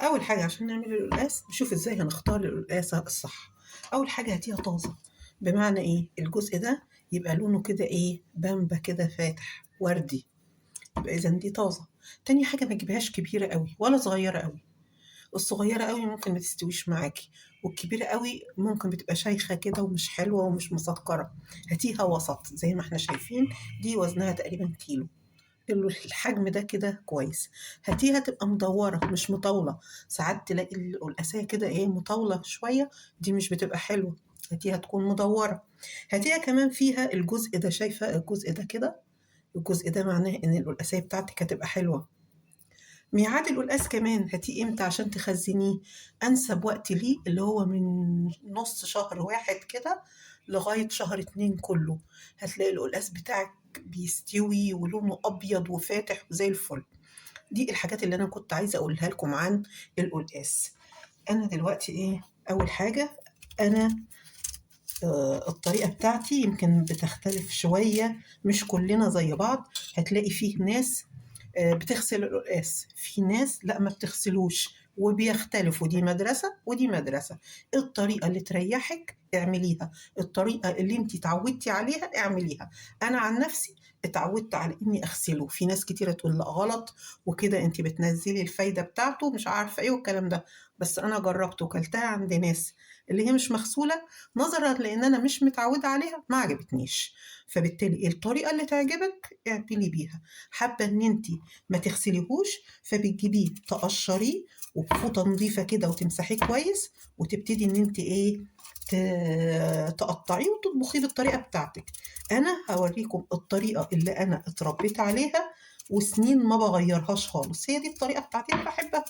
اول حاجه عشان نعمل القلقاس نشوف ازاي هنختار القلقاسه الصح. اول حاجه هاتيها طازه، بمعنى ايه؟ الجزء ده يبقى لونه كده ايه، بامبا كده فاتح وردي، يبقى اذا دي طازه. تاني حاجه ما تجيبهاش كبيره قوي ولا صغيره قوي، الصغيره قوي ممكن ما تستويش معاكي، والكبيره قوي ممكن بتبقى شايخه كده ومش حلوه ومش مسكره. هاتيها وسط زي ما احنا شايفين، دي وزنها تقريبا كيلو، الحجم ده كده كويس. هاتيها تبقى مدورة مش مطاولة، ساعات تلاقي القلقاسية كده ايه مطاولة شوية، دي مش بتبقى حلوة. هاتيها تكون مدورة. هاتيها كمان فيها الجزء ده، شايفة الجزء ده كده؟ الجزء ده معناه ان القلقاسية بتاعتك هتبقى حلوة. ميعاد القلقاس كمان هاتيه امتى عشان تخزنيه؟ انسب وقت ليه اللي هو من نص شهر واحد كده لغاية شهر اتنين كله، هتلاقي القلقاس بتاعك بيستوي ولونه ابيض وفاتح وزي الفل. دي الحاجات اللي انا كنت عايزة اقولها لكم عن القلقاس. انا دلوقتي ايه؟ اول حاجة، انا الطريقة بتاعتي يمكن بتختلف شوية، مش كلنا زي بعض. هتلاقي فيه ناس بتغسل القلقاس، في ناس لا ما بتغسلوش، وبيختلفوا، دي مدرسة ودي مدرسة. الطريقة اللي تريحك اعمليها، الطريقة اللي انت اتعودتي عليها اعمليها. انا عن نفسي اتعودت على اني اغسله، في ناس كتيرة تقول لا غلط وكده انت بتنزلي الفايدة بتاعته مش عارفة ايه والكلام ده، بس انا جربت وكلتها عند ناس اللي هي مش مغسولة، نظرا لان انا مش متعودة عليها ما عجبتنيش. فبالتالي الطريقة اللي تعجبك اعملي بيها. حابة ان انت ما تغسليهوش، فبتجيبيه تقشريه وبفوطة نظيفة كده وتمسحيه كويس، وتبتدي ان انت ايه، تقطعيه وتطبخيه بالطريقة بتاعتك. انا هوريكم الطريقة اللي انا اتربيت عليها وسنين ما بغيرهاش خالص، هي دي الطريقة بتاعتي اللي بحبها.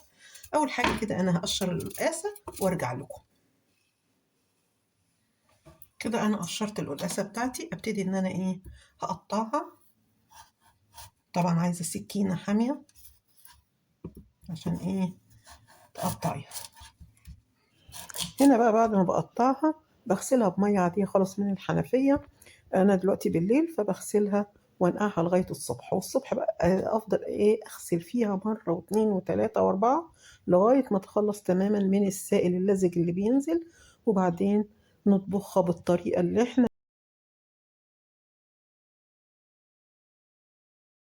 اول حاجة كده انا هقشر القلقاسة وارجع لكم. كده انا قشرت القلقاسة بتاعتي، ابتدي ان انا ايه، هقطعها. طبعا عايزة سكينة حامية عشان ايه تقطعيها. هنا بقى بعد ما بقطعها بغسلها بمية عادية خالص من الحنفية. أنا دلوقتي بالليل فبغسلها وانقعها لغاية الصبح، والصبح بقى أفضل إيه أغسل فيها مرة واتنين وتلاتة وأربعة لغاية ما تخلص تماما من السائل اللزج اللي بينزل، وبعدين نطبخها بالطريقة اللي احنا